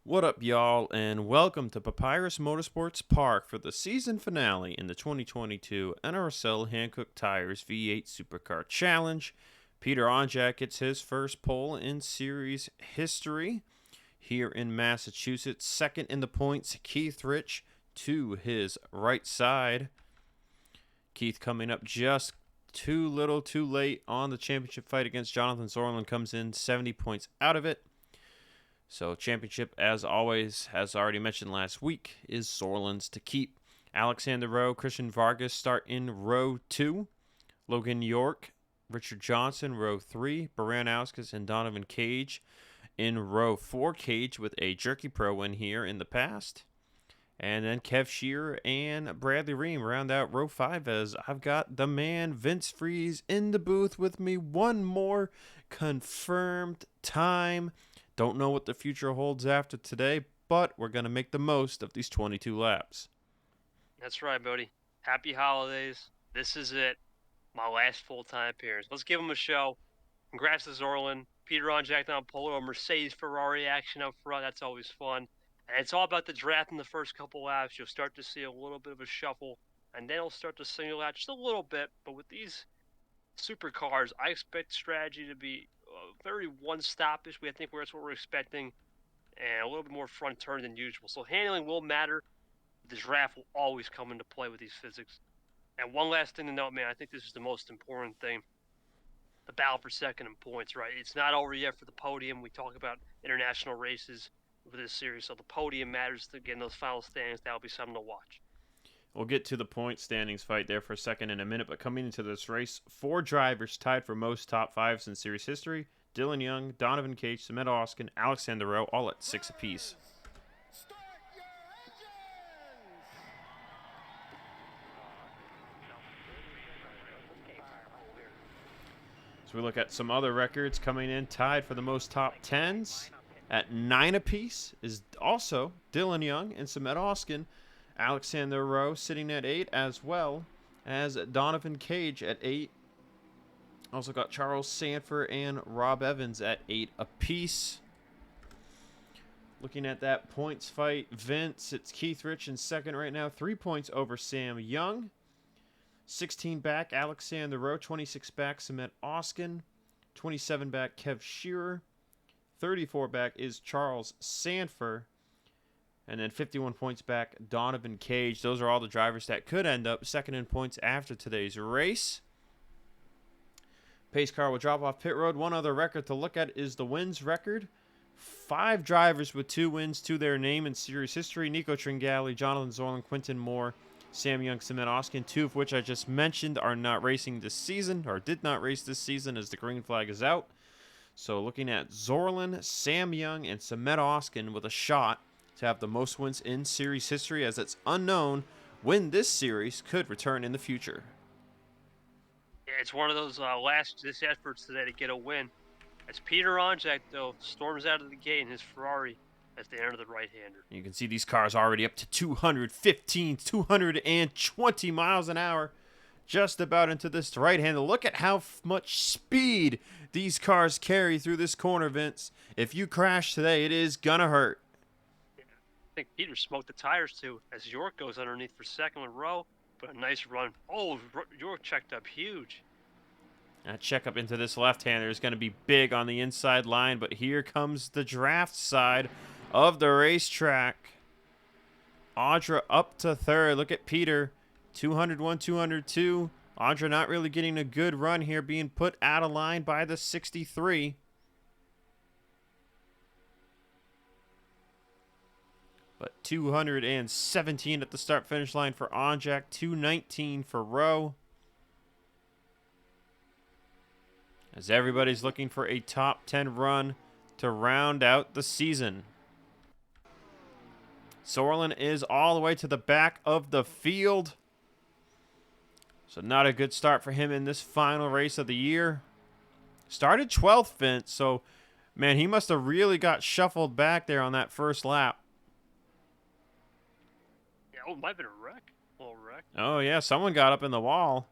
What up, y'all, and welcome to Papyrus Motorsports Park for the season finale in the 2022 NRSL Hankook Tyres V8 Supercar Challenge. Peter Onjak gets his first pole in series history here in Massachusetts. Second in the points, Keith Rich to his right side. Keith coming up just too little too late on the championship fight against Jonathan Zorland, comes in 70 points out of it. So championship, as always, as already mentioned last week, is Zorland's to keep. Alexander Rowe, Christian Vargas start in row 2. Logan York, Richard Johnson, row 3. Baranowskis and Donovan Cage in row 4. Cage with a Jerky Pro win here in the past. And then Kev Shearer and Bradley Ream round out row 5 as I've got the man Vince Freeze in the booth with me. One more confirmed time. Don't know what the future holds after today, but we're going to make the most of these 22 laps. That's right, buddy. Happy holidays. This is it. My last full-time appearance. Let's give him a show. Congrats to Zorland. Peter Onjak on polo, Mercedes Ferrari action up front. That's always fun. And it's all about the draft in the first couple laps. You'll start to see a little bit of a shuffle, and then it'll start to single out just a little bit. But with these supercars, I expect strategy to be very one-stoppish. I think that's what we're expecting, and a little bit more front turn than usual. So handling will matter. The draft will always come into play with these physics. And one last thing to note, man, I think this is the most important thing. The battle for second in points, right? It's not over yet for the podium. We talk about international races with this series, so the podium matters to get in those final standings. That'll be something to watch. We'll get to the point standings fight there for a second in a minute, but coming into this race, 4 drivers tied for most top 5s in series history. Dylan Young, Donovan Cage, Samantha Oskin, Alexander Rowe, all at 6 apiece. So we look at some other records coming in tied for the most top 10s at 9 apiece is also Dylan Young and Samantha Oskin. Alexander Rowe sitting at 8, as well as Donovan Cage at 8. Also got Charles Sanford and Rob Evans at 8 apiece. Looking at that points fight, Vince, it's Keith Rich in second right now, 3 points over Sam Young. 16 back, Alexander Rowe. 26 back, Samantha Oskin. 27 back, Kev Shearer. 34 back is Charles Sanford. And then 51 points back, Donovan Cage. Those are all the drivers that could end up second in points after today's race. Pace car will drop off pit road. One other record to look at is the wins record. 5 drivers with 2 wins to their name in series history. Nico Tringali, Jonathan Zorland, Quinton Moore, Sam Young, Samantha Oskin, 2 of which I just mentioned are not racing this season, or did not race this season as the green flag is out. So looking at Zorland, Sam Young, and Samantha Oskin with a shot to have the most wins in series history, as it's unknown when this series could return in the future. Yeah, it's one of those last-ditch efforts today to get a win. As Peter Onjak, though, storms out of the gate in his Ferrari as they enter the right-hander. You can see these cars already up to 215, 220 miles an hour, just about into this right-hander. Look at how much speed these cars carry through this corner, Vince. If you crash today, it is gonna hurt. I think Peter smoked the tires too as York goes underneath for second with Rowe, but a nice run. Oh, York checked up huge. That check up into this left-hander is going to be big on the inside line, but here comes the draft side of the racetrack. Audra up to third. Look at Peter, 201, 202. Audra not really getting a good run here, being put out of line by the 63. But 217 at the start-finish line for Onjak, 219 for Rowe. As everybody's looking for a top 10 run to round out the season. Zorland is all the way to the back of the field. So not a good start for him in this final race of the year. Started 12th, Vince, so, man, he must have really got shuffled back there on that first lap. Yeah, it might have been a wreck. A little wreck. Oh, yeah, someone got up in the wall.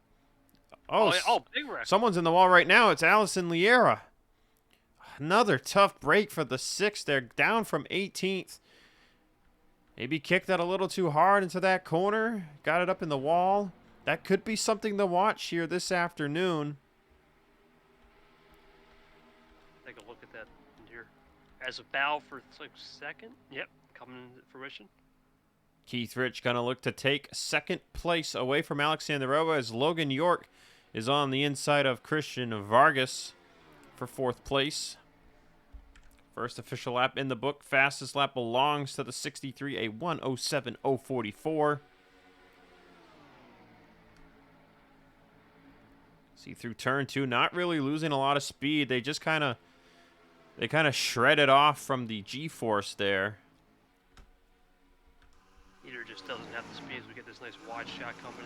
Oh, big wreck. Someone's in the wall right now. It's Allison Liera. Another tough break for the 6th. They're down from 18th. Maybe kicked that a little too hard into that corner. Got it up in the wall. That could be something to watch here this afternoon. Take a look at that here. As a battle for like second. Yep, coming to fruition. Keith Rich going to look to take second place away from Alexander Roa as Logan York is on the inside of Christian Vargas for 4th place. First official lap in the book. Fastest lap belongs to the 63, a 1:07.044. See through turn 2, not really losing a lot of speed. They just kind of shredded off from the G-force there. Peter just doesn't have the speed as we get this nice wide shot coming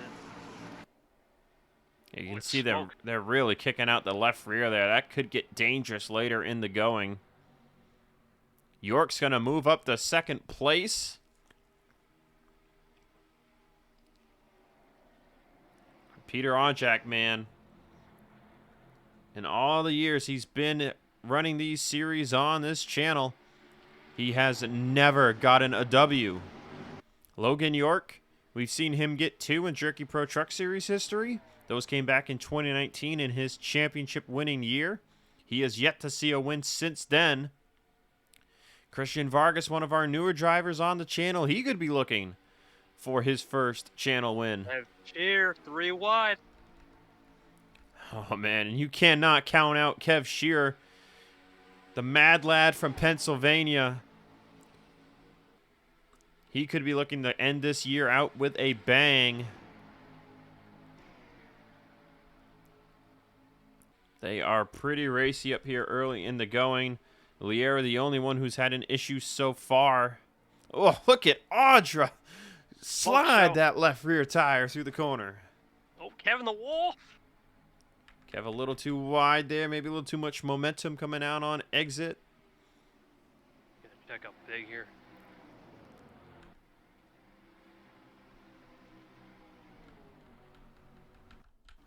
in. You can see they're really kicking out the left rear there. That could get dangerous later in the going. York's going to move up to 2nd place. Peter Onjak, man. In all the years he's been running these series on this channel, he has never gotten a W. Logan York, we've seen him get 2 in Jerky Pro Truck Series history. Those came back in 2019 in his championship winning year. He has yet to see a win since then. Christian Vargas, one of our newer drivers on the channel, he could be looking for his first channel win. Shear, 3 wide. Oh, man, and you cannot count out Kev Shearer, the mad lad from Pennsylvania. He could be looking to end this year out with a bang. They are pretty racy up here early in the going. Liera, the only one who's had an issue so far. Oh, look at Audra slide that left rear tire through the corner. Oh, Kevin the wall. Kev a little too wide there. Maybe a little too much momentum coming out on exit. Gotta check up big here.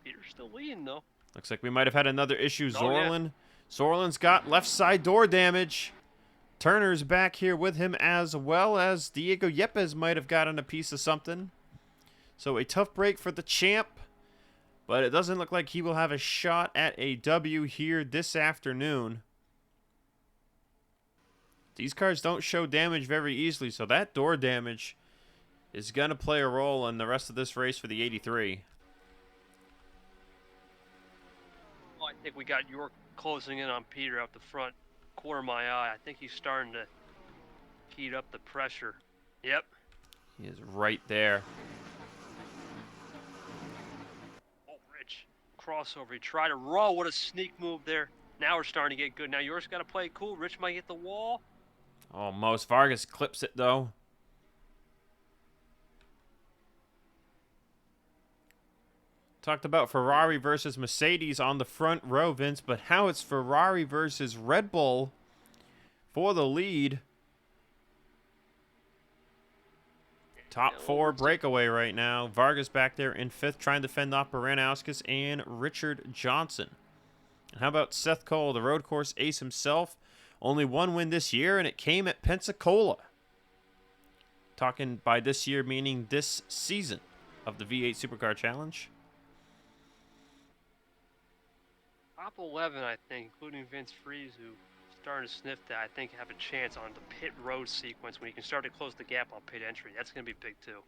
Peter's still leading, though. Looks like we might have had another issue. Oh, Zorlin. yeah. Zorlin's got left side door damage. Turner's back here with him, as well as Diego Yepes might have gotten a piece of something. So a tough break for the champ, but it doesn't look like he will have a shot at a W here this afternoon. These cars don't show damage very easily, so that door damage is going to play a role in the rest of this race for the 83. Well, I think we got York closing in on Peter out the front corner of my eye. I think he's starting to heat up the pressure. Yep. He is right there. Oh, Rich. Crossover. He tried to roll. What a sneak move there. Now we're starting to get good. Now York's got to play it cool. Rich might hit the wall. Almost. Vargas clips it, though. Talked about Ferrari versus Mercedes on the front row, Vince, but how it's Ferrari versus Red Bull for the lead. Top 4 breakaway right now. Vargas back there in 5th, trying to fend off Baranauskas and Richard Johnson. And how about Seth Cole, the road course ace himself? Only 1 win this year, and it came at Pensacola. Talking by this year, meaning this season of the V8 Supercar Challenge. Top 11, I think, including Vince Freeze, who starting to sniff that, I think have a chance on the pit road sequence when you can start to close the gap on pit entry. That's going to be big, too.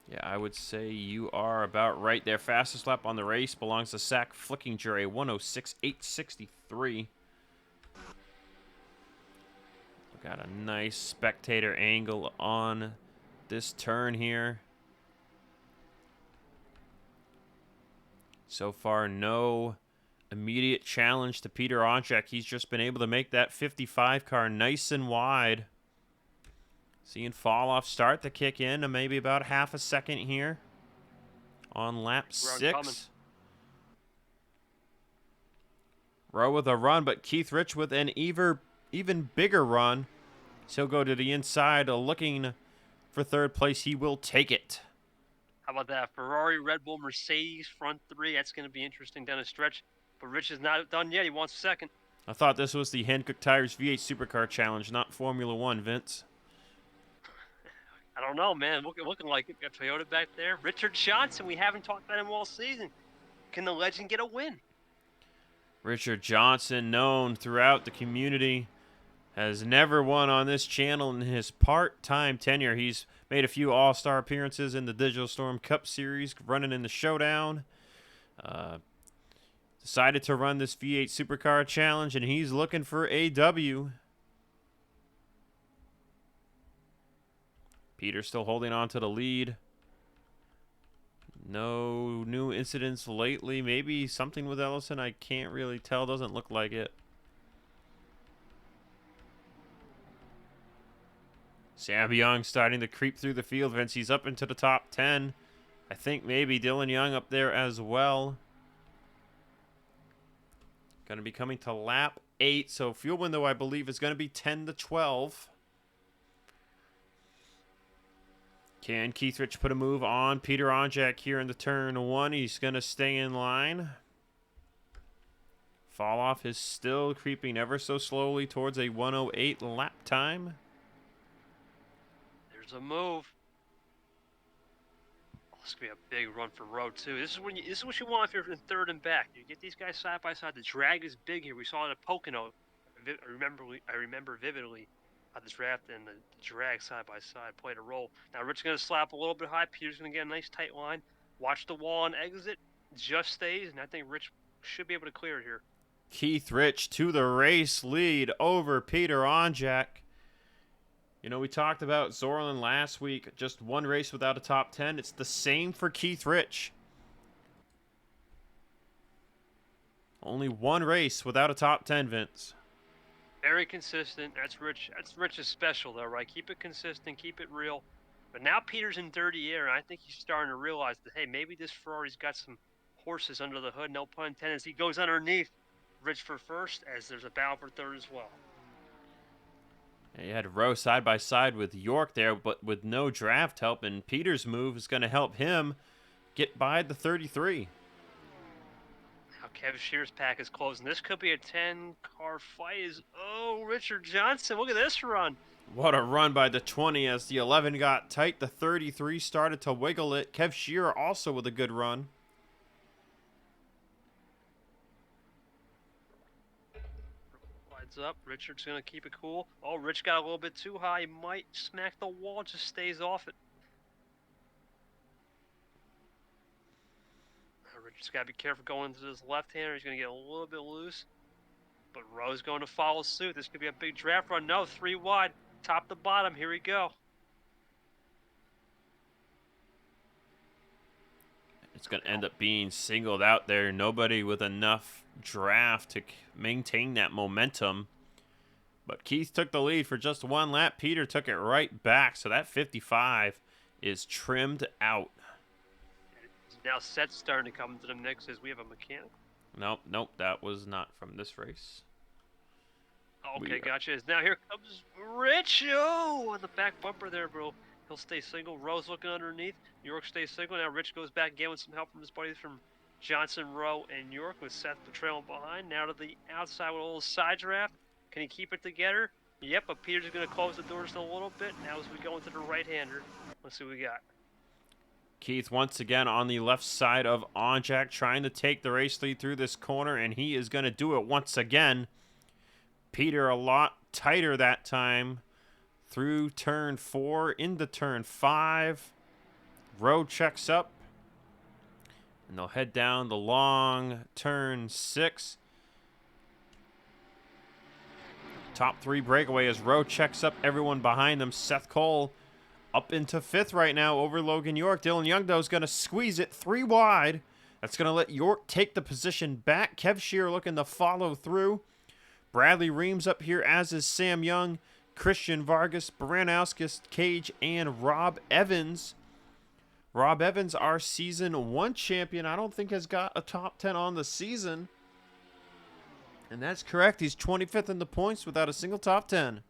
Yeah, I would say you are about right there. Fastest lap on the race belongs to Zach Flickinger, a 1:06.863. We got a nice spectator angle on this turn here. So far, no immediate challenge to Peter Onchak. He's just been able to make that 55 car nice and wide. Seeing fall off start to kick in and maybe about half a second here on lap 6. Rowe with a run, but Keith Rich with an even bigger run. So he'll go to the inside looking for 3rd place. He will take it. How about that? Ferrari, Red Bull, Mercedes, front 3. That's going to be interesting down the stretch. But Rich is not done yet. He wants 2nd. I thought this was the Hankook Tyres V8 Supercar Challenge, not Formula One, Vince. I don't know, man. Looking like it. Got Toyota back there. Richard Johnson, we haven't talked about him all season. Can the legend get a win? Richard Johnson, known throughout the community, has never won on this channel in his part-time tenure. He's made a few all-star appearances in the Digital Storm Cup Series, running in the Showdown. Decided to run this V8 Supercar Challenge, and he's looking for a W. Peter still holding on to the lead. No new incidents lately. Maybe something with Ellison. I can't really tell. Doesn't look like it. Sam Young starting to creep through the field. Vince, he's up into the top 10. I think maybe Dylan Young up there as well. Going to be coming to lap 8. So fuel window, I believe, is going to be 10 to 12. Can Keith Rich put a move on Peter Onjak here in the turn 1? He's going to stay in line. Fall off is still creeping ever so slowly towards a 1:08 lap time. There's a move. Oh, this could be a big run for Rowe too. This is what you want if you're in third and back. You get these guys side by side. The drag is big here. We saw it at Pocono. I remember vividly how the draft and the drag side by side played a role. Now Rich's going to slap a little bit high. Peter's going to get a nice tight line. Watch the wall on exit. Just stays, and I think Rich should be able to clear it here. Keith Rich to the race lead over Peter Onjak. You know, we talked about Zorlin last week. Just one race without a top 10. It's the same for Keith Rich. Only one race without a top 10, Vince. Very consistent. That's Rich. That's Rich's special, though, right? Keep it consistent. Keep it real. But now Peter's in dirty air, and I think he's starting to realize that, hey, maybe this Ferrari's got some horses under the hood. No pun intended. As he goes underneath Rich for first, as there's a battle for third as well. You had Rowe side by side with York there, but with no draft help, and Peter's move is going to help him get by the 33. Now Kevin Shear's pack is closing. This could be a 10-car fight. Oh, Richard Johnson, look at this run. What a run by the 20 as the 11 got tight. The 33 started to wiggle it. Kev Shearer also with a good run. Up. Richard's going to keep it cool. Oh, Rich got a little bit too high. He might smack the wall. Just stays off it. Richard's got to be careful going into this left-hander. He's going to get a little bit loose. But Rowe's going to follow suit. This could be a big draft run. No, 3 wide. Top to bottom. Here we go. It's going to end up being singled out there. Nobody with enough draft to maintain that momentum. But Keith took the lead for just one lap. Peter took it right back. So that 55 is trimmed out. Now Seth's starting to come into the mix as we have a mechanic. Nope. That was not from this race. Okay, gotcha. Now here comes Rich. Oh, on the back bumper there, bro. He'll stay single. Rowe's looking underneath. York stays single. Now Rich goes back again with some help from his buddies from Johnson, Rowe, and York, with Seth trailing behind. Now to the outside with a little side draft. Can he keep it together? Yep, but Peter's going to close the doors a little bit. Now as we go into the right-hander, let's see what we got. Keith once again on the left side of Onjak, trying to take the race lead through this corner, and he is going to do it once again. Peter a lot tighter that time. Through turn 4 into turn 5. Rowe checks up. And they'll head down the long turn 6. Top 3 breakaway as Rowe checks up everyone behind them. Seth Cole up into 5th right now over Logan York. Dylan Young, though, is going to squeeze it 3 wide. That's going to let York take the position back. Kev Shearer looking to follow through. Bradley Reams up here, as is Sam Young, Christian Vargas, Baranowskis, Cage, and Rob Evans. Rob Evans, our Season 1 champion, I don't think has got a top 10 on the season. And that's correct. He's 25th in the points without a single top 10.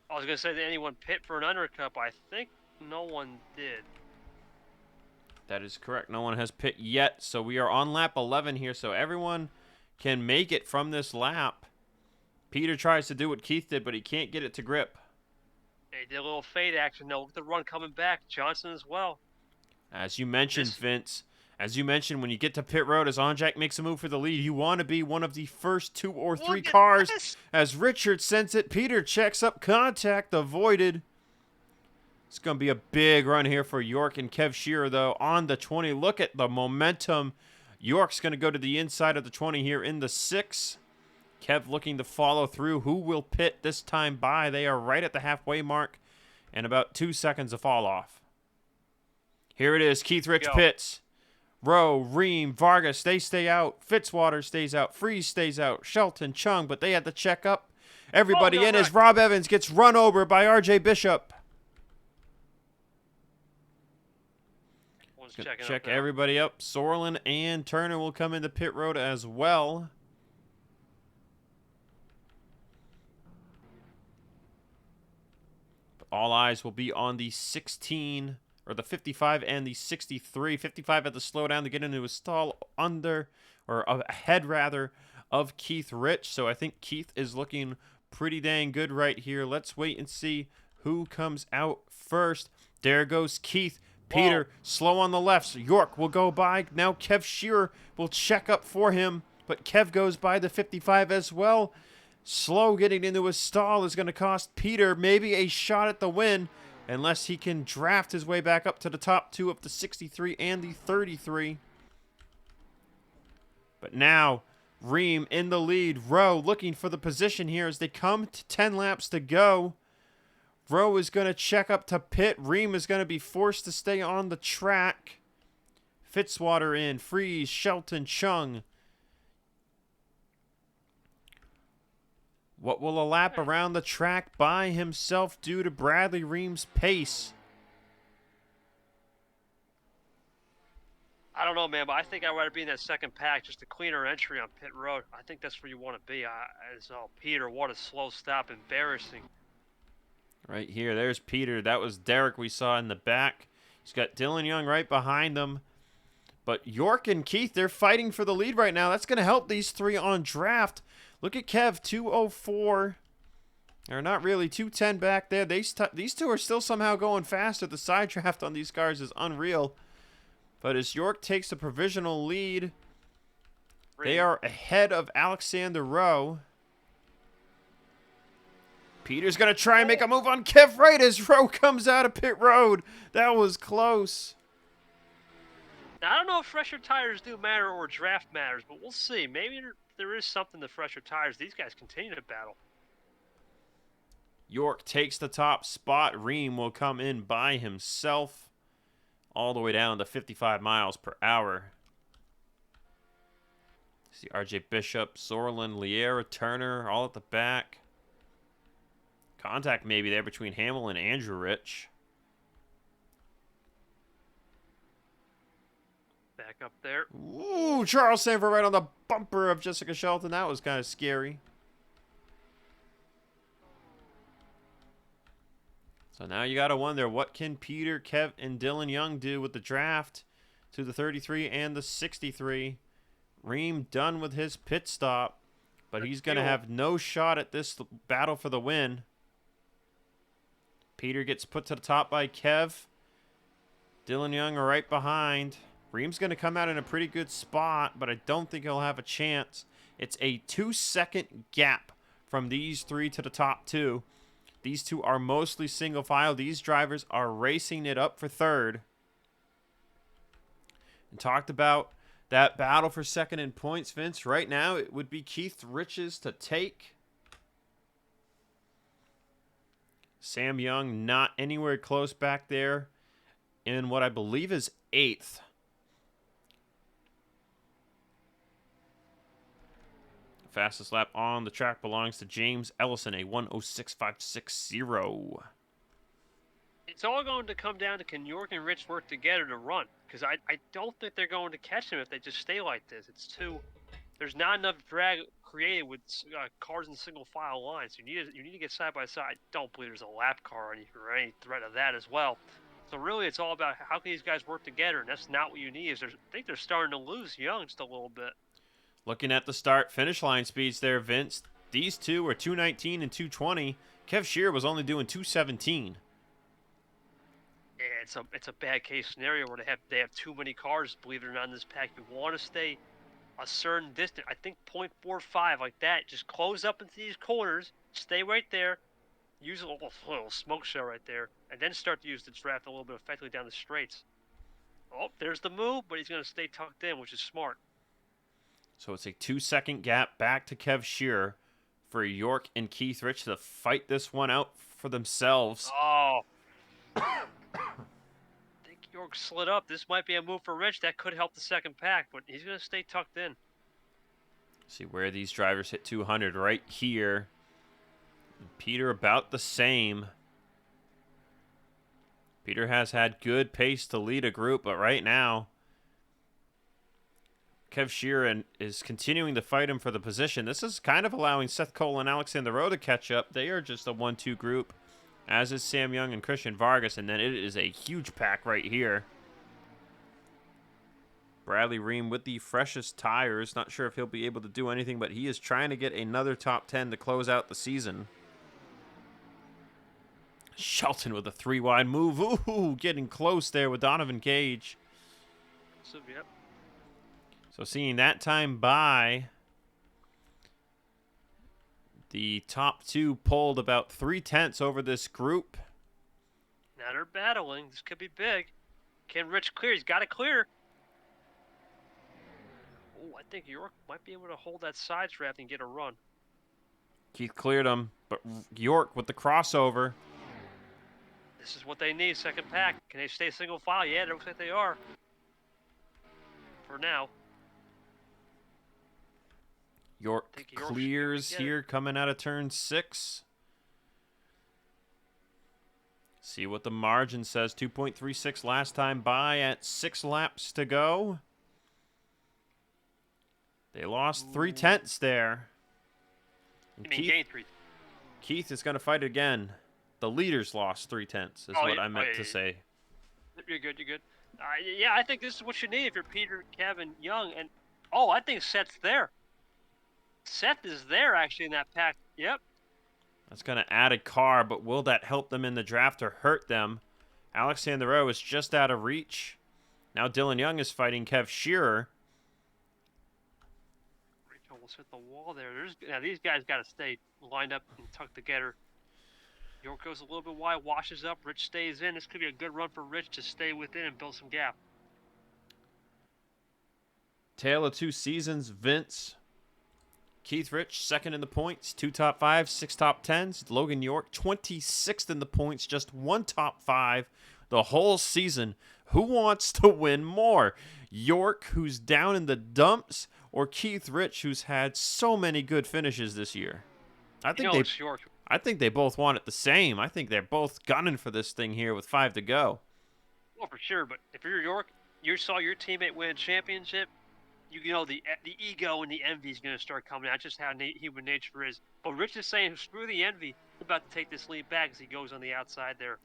I was going to say, did anyone pit for an undercut? I think no one did. That is correct. No one has pit yet. So we are on lap 11 here. So everyone can make it from this lap. Peter tries to do what Keith did, but he can't get it to grip. They did a little fade action, though. Look at the run coming back. Johnson as well. As you mentioned, Vince, as you mentioned, when you get to pit road, as Onjak makes a move for the lead, you want to be one of the first 2 or 3 cars. As Richard sends it, Peter checks up, contact avoided. It's going to be a big run here for York and Kev Shearer, though, on the 20. Look at the momentum. York's going to go to the inside of the 20 here in the 6. Kev looking to follow through. Who will pit this time by? They are right at the halfway mark and about 2 seconds of fall off. Here it is. Keith Rich pits. Rowe, Ream, Vargas, they stay out. Fitzwater stays out. Freeze stays out. Shelton, Chung, but they had to check up. Everybody in as Rob Evans gets run over by R.J. Bishop. Check everybody up. Sorlin and Turner will come into pit road as well. But all eyes will be on the 16, or the 55 and the 63. 55 had to slow down to get into a stall under, or ahead rather, of Keith Rich. So I think Keith is looking pretty dang good right here. Let's wait and see who comes out first. There goes Keith. Peter, slow on the left. So York will go by. Now Kev Shearer will check up for him. But Kev goes by the 55 as well. Slow getting into a stall is going to cost Peter maybe a shot at the win. Unless he can draft his way back up to the top 2 of the 63 and the 33. But now, Ream in the lead. Rowe looking for the position here as they come to 10 laps to go. Rowe is going to check up to pit. Ream is going to be forced to stay on the track. Fitzwater in. Freeze, Shelton, Chung. What will a lap around the track by himself do to Bradley Ream's pace? I don't know, man, but I think I'd rather be in that second pack, just a cleaner entry on pit road. I think that's where you want to be. Peter, what a slow stop. Embarrassing. Right here, there's Peter. That was Derek we saw in the back. He's got Dylan Young right behind him. But York and Keith, they're fighting for the lead right now. That's going to help these 3 on draft. Look at Kev, 204. Or not really, 210 back there. These 2 are still somehow going faster. The side draft on these cars is unreal. But as York takes the provisional lead, they are ahead of Alexander Rowe. Peter's going to try and make a move on Kev right as Rowe comes out of pit road. That was close. Now, I don't know if fresher tires do matter or draft matters, but we'll see. Maybe there is something to fresher tires. These guys continue to battle. York takes the top spot. Ream will come in by himself all the way down to 55 miles per hour. See R.J. Bishop, Sorlin, Liera, Turner, all at the back. Contact maybe there between Hamill and Andrew Rich. Back up there. Ooh, Charles Sanford right on the bumper of Jessica Shelton. That was kind of scary. So now you got to wonder, what can Peter, Kev, and Dylan Young do with the draft to the 33 and the 63? Ream done with his pit stop, but he's going to have no shot at this battle for the win. Peter gets put to the top by Kev. Dylan Young are right behind. Ream's going to come out in a pretty good spot, but I don't think he'll have a chance. It's a 2-second gap from these 3 to the top 2. These 2 are mostly single file. These drivers are racing it up for 3rd. And talked about that battle for 2nd in points, Vince. Right now, it would be Keith Rich's to take. Sam Young not anywhere close back there in what I believe is 8th. Fastest lap on the track belongs to James Ellison, a 1:06.560. It's all going to come down to, can York and Rich work together to run? Because I don't think they're going to catch them if they just stay like this. There's not enough drag created with cars in single file lines. You need to get side by side. I don't believe there's a lap car or any threat of that as well. So really, it's all about how can these guys work together, and that's not what you need. I think they're starting to lose Young just a little bit. Looking at the start-finish line speeds there, Vince. these two were 219 and 220, Kev Shearer was only doing 217. Yeah, it's a bad case scenario where they have too many cars, believe it or not, in this pack. You want to stay a certain distance. I think 0.45 like that. Just close up into these corners, stay right there, use a little smoke show right there, and then start to use the draft a little bit effectively down the straights. Oh, there's the move, but he's going to stay tucked in, which is smart. So it's a 2-second gap back to Kev Shearer for York and Keith Rich to fight this one out for themselves. Oh. I think York slid up. This might be a move for Rich. That could help the second pack, but he's going to stay tucked in. See where these drivers hit 200 right here. Peter about the same. Peter has had good pace to lead a group, but right now, Kev Sheeran is continuing to fight him for the position. This is kind of allowing Seth Cole and Alexander Rowe to catch up. They are just a 1-2 group, as is Sam Young and Christian Vargas, and then it is a huge pack right here. Bradley Ream with the freshest tires. Not sure if he'll be able to do anything, but he is trying to get another top 10 to close out the season. Shelton with a 3-wide move. Ooh, getting close there with Donovan Cage. Yep. So seeing that time by, the top two pulled about 3/10 over this group. Now they're battling. This could be big. Can Rich clear? He's got to clear. Oh, I think York might be able to hold that side draft and get a run. Keith cleared him, but York with the crossover. This is what they need, second pack. Can they stay single file? Yeah, it looks like they are. For now. York clears here coming out of turn 6. See what the margin says. 2.36 last time by at 6 laps to go. They lost 3/10 there. You mean gain 3? Keith is going to fight again. The leaders lost 3/10 is what I meant to say. You're good, you're good. Yeah, I think this is what you need if you're Peter, Kevin, Young, and I think Seth's there. Seth is there actually in that pack. Yep. That's going to add a car, but will that help them in the draft or hurt them? Alexander Rowe is just out of reach. Now Dylan Young is fighting Kev Shearer. Rich almost hit the wall there. Now these guys got to stay lined up and tucked together. York goes a little bit wide, washes up. Rich stays in. This could be a good run for Rich to stay within and build some gap. Tale of two seasons, Vince. Keith Rich, second in the points, 2 top 5s, 6 top 10s. Logan York, 26th in the points, just 1 top 5 the whole season. Who wants to win more? York, who's down in the dumps, or Keith Rich, who's had so many good finishes this year? I think they both want it the same. I think they're both gunning for this thing here with 5 to go. Well, for sure, but if you're York, you saw your teammate win a championship, you know the ego and the envy is going to start coming out. Just how human nature is. But Rich is saying, screw the envy. He's about to take this lead back as he goes on the outside there.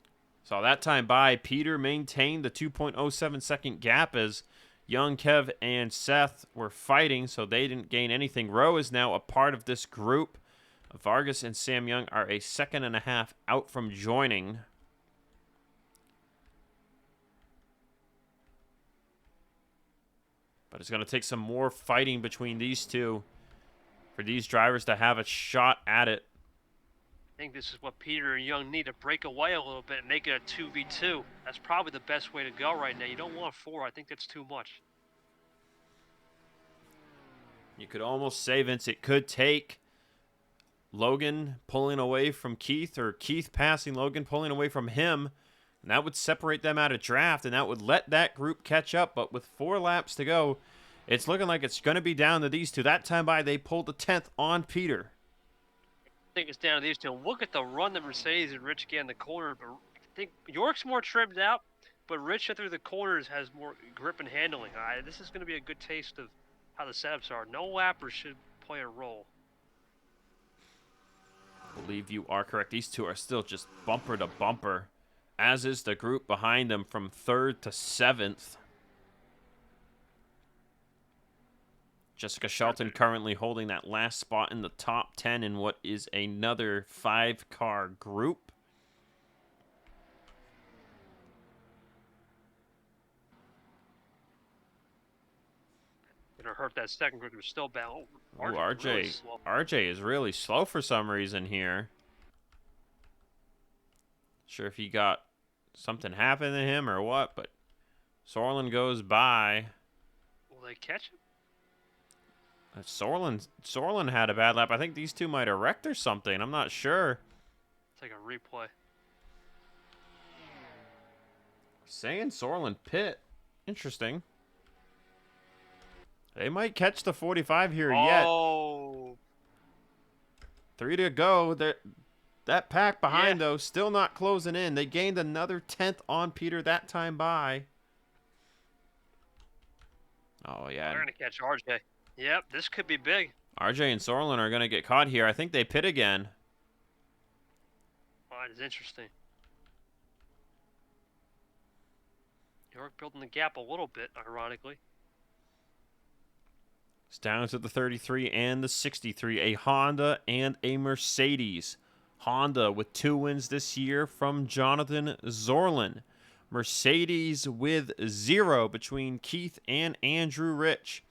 So that time by, Peter maintained the 2.07 second gap as Young, Kev, and Seth were fighting, so they didn't gain anything. Rowe is now a part of this group. Vargas and Sam Young are a 1.5 seconds out from joining. But it's going to take some more fighting between these two for these drivers to have a shot at it. I think this is what Peter and Young need to break away a little bit and make it a 2v2. That's probably the best way to go right now. You don't want 4. I think that's too much. You could almost say, Vince, it could take Logan pulling away from Keith or Keith passing Logan, pulling away from him. And that would separate them out of draft, and that would let that group catch up. But with 4 laps to go, it's looking like it's going to be down to these two. That time by, they pulled the 10th on Peter. I think it's down to these two. Look at the run that Mercedes and Rich get in the corner. But I think York's more trimmed out, but Rich through the corners has more grip and handling. This is going to be a good taste of how the setups are. No lappers should play a role. I believe you are correct. These two are still just bumper to bumper, as is the group behind them from 3rd to 7th. Jessica Shelton currently holding that last spot in the top 10 in what is another 5-car group. Gonna hurt that second group. They're still bound. Oh, RJ is really slow for some reason here. Sure if he got something happened to him or what, but Sorlin goes by. Will they catch him? Sorlin had a bad lap. I think these two might have wrecked or something. I'm not sure. It's like a replay. Saying Sorlin pit. Interesting. They might catch the 45 here yet. Oh. 3 to go. That pack behind, though, still not closing in. They gained another 10th on Peter that time by. Oh, yeah. They're going to catch RJ. Yep, this could be big. RJ and Sorlin are going to get caught here. I think they pit again. Oh, that is interesting. York building the gap a little bit, ironically. It's down to the 33 and the 63, a Honda and a Mercedes. Honda with 2 wins this year from Jonathan Zorlin. Mercedes with 0 between Keith and Andrew Rich.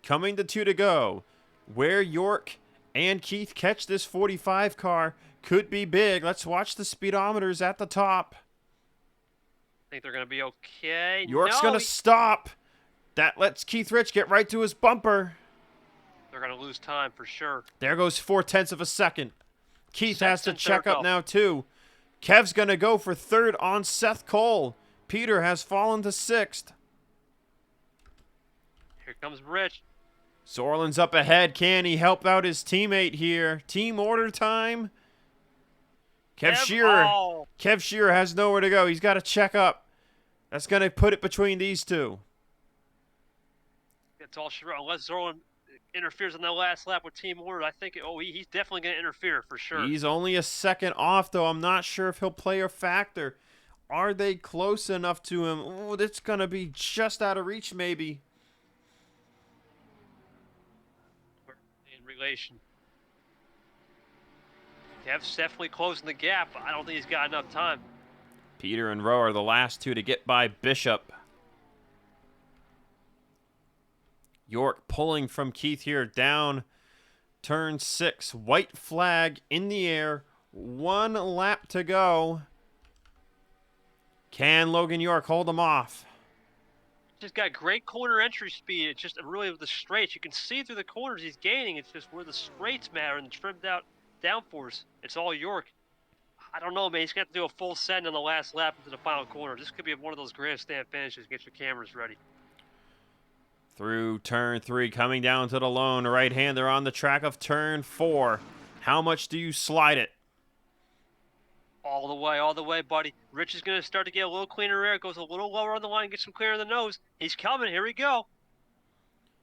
Coming to 2 to go. Where York and Keith catch this 45 car could be big. Let's watch the speedometers at the top. Think they're going to be okay. York's going to stop. That lets Keith Rich get right to his bumper. They're going to lose time for sure. There goes 0.4 of a second. Keith has to check up now, too. Kev's going to go for 3rd on Seth Cole. Peter has fallen to 6th. Here comes Rich. Sorlin's up ahead. Can he help out his teammate here? Team order time. Kev Shearer has nowhere to go. He's got to check up. That's going to put it between these two. It's all Shearer. Unless Zorlin interferes on that last lap with team order, I think he's definitely going to interfere for sure. He's only a second off, though. I'm not sure if he'll play a factor. Are they close enough to him? Oh, it's going to be just out of reach, maybe. In relation. Kev's definitely closing the gap, but I don't think he's got enough time. Peter and Rowe are the last two to get by Bishop. York pulling from Keith here down turn 6. White flag in the air. 1 lap to go. Can Logan York hold him off? Just got great corner entry speed. It's just really the straights. You can see through the corners he's gaining. It's just where the straights matter and the trimmed out downforce. It's all York. I don't know, man. He's got to do a full send on the last lap into the final corner. This could be one of those grandstand finishes. Get your cameras ready. Through turn 3, coming down to the lone right-hander on the track of turn 4. How much do you slide it? All the way, buddy. Rich is going to start to get a little cleaner air. Goes a little lower on the line, gets some clear in the nose. He's coming. Here we go.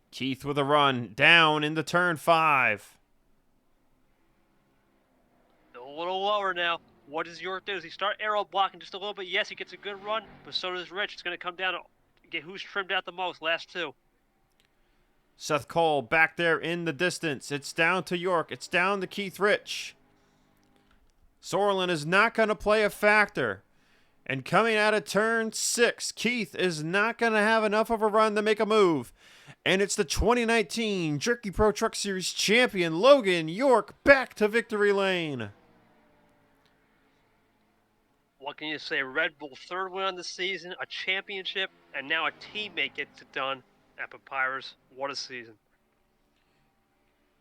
Keith with a run down into turn 5. A little lower now. What does York do? Does he start aero blocking just a little bit? Yes, he gets a good run, but so does Rich. It's going to come down to get who's trimmed out the most. Last 2. Seth Cole back there in the distance. It's down to York. It's down to Keith Rich. Sorlin is not going to play a factor. And coming out of turn 6, Keith is not going to have enough of a run to make a move. And it's the 2019 Jerky Pro Truck Series champion, Logan York, back to victory lane. What can you say? Red Bull 3rd win on the season, a championship, and now a teammate gets it done at Papyrus. What a season.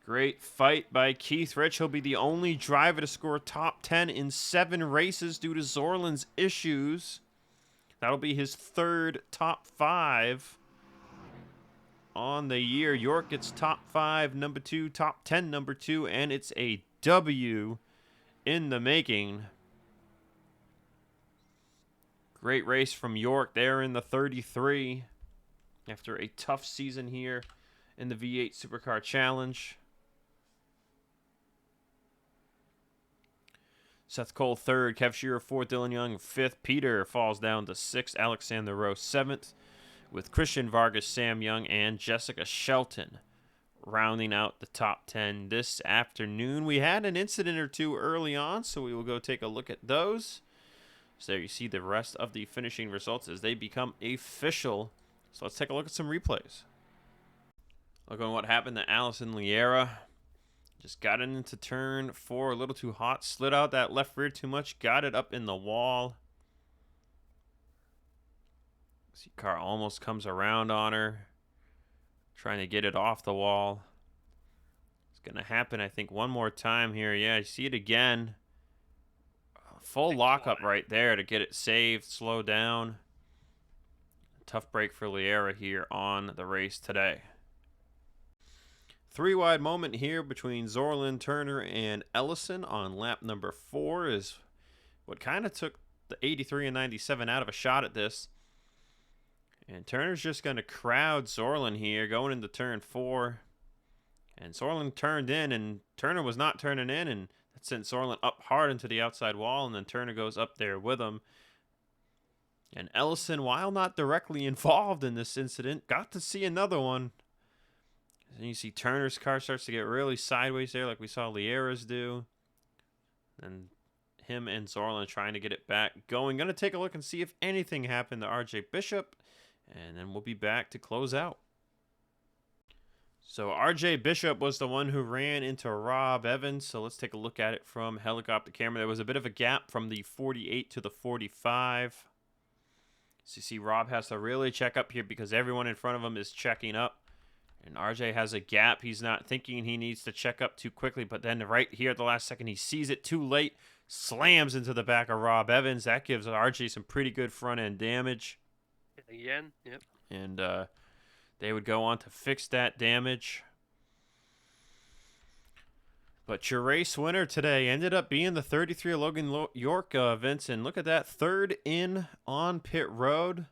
Great fight by Keith Rich. He'll be the only driver to score top 10 in 7 races due to Zorlin's issues. That'll be his 3rd top 5 on the year. York gets top 5, number 2, top 10, number 2, and it's a W in the making. Great race from York there in the 33 after a tough season here in the V8 Supercar Challenge. Seth Cole 3rd, Kev Shearer 4th, Dylan Young 5th, Peter falls down to 6th, Alexander Rowe 7th, with Christian Vargas, Sam Young, and Jessica Shelton rounding out the top 10 this afternoon. We had an incident or two early on, so we will go take a look at those. So there you see the rest of the finishing results as they become official. So let's take a look at some replays. Look at what happened to Allison Liera. Just got it into turn 4 a little too hot. Slid out that left rear too much. Got it up in the wall. See, car almost comes around on her. Trying to get it off the wall. It's going to happen, I think, one more time here. Yeah, you see it again. Full lockup right there to get it saved. Slow down. Tough break for Liera here on the race today. 3-wide moment here between Zorlin, Turner, and Ellison on lap number 4 is what kind of took the 83 and 97 out of a shot at this. And Turner's just going to crowd Zorlin here going into turn 4. And Zorlin turned in, and Turner was not turning in, and that sent Zorlin up hard into the outside wall, and then Turner goes up there with him. And Ellison, while not directly involved in this incident, got to see another one. And you see Turner's car starts to get really sideways there like we saw Liera's do. And him and Zorlin trying to get it back going. Going to take a look and see if anything happened to RJ Bishop. And then we'll be back to close out. So RJ Bishop was the one who ran into Rob Evans. So let's take a look at it from helicopter camera. There was a bit of a gap from the 48 to the 45. So you see Rob has to really check up here because everyone in front of him is checking up. And RJ has a gap. He's not thinking he needs to check up too quickly. But then right here at the last second, he sees it too late. Slams into the back of Rob Evans. That gives RJ some pretty good front end damage. Again, yep. And they would go on to fix that damage. But your race winner today ended up being the 33 Logan York, Vincent. Look at that. Third in on pit road.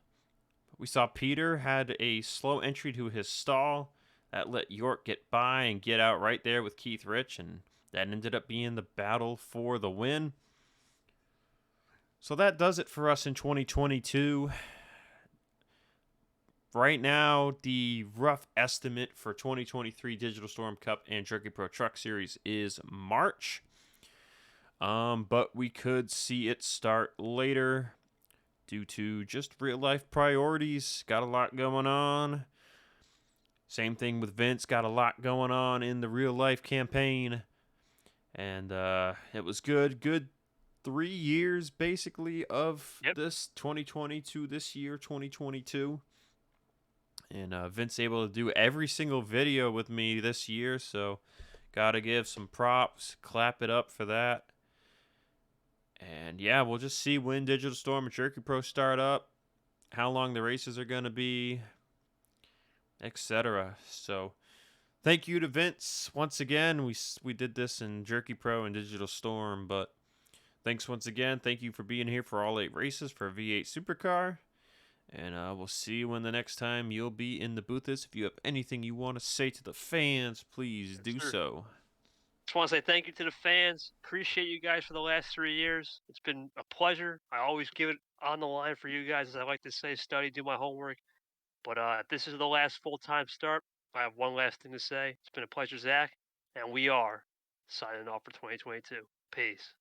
We saw Peter had a slow entry to his stall. That let York get by and get out right there with Keith Rich. And that ended up being the battle for the win. So that does it for us in 2022. Right now, the rough estimate for 2023 Digital Storm Cup and Jerky Pro Truck Series is March. But we could see it start later due to just real-life priorities. Got a lot going on. Same thing with Vince. Got a lot going on in the real-life campaign. And it was good. Good 3 years, basically, of this 2020 to this year, 2022. And Vince able to do every single video with me this year, so got to give some props, clap it up for that. And yeah, we'll just see when Digital Storm and Jerky Pro start up, how long the races are going to be, etc. So thank you to Vince once again. We did this in Jerky Pro and Digital Storm, but thanks once again. Thank you for being here for all 8 races for V8 Supercar. And we'll see you when the next time you'll be in the booth is. If you have anything you want to say to the fans, please do so. Just want to say thank you to the fans. Appreciate you guys for the last 3 years. It's been a pleasure. I always give it on the line for you guys, as I like to say, study, do my homework. But if this is the last full-time start, I have one last thing to say. It's been a pleasure, Zach. And we are signing off for 2022. Peace.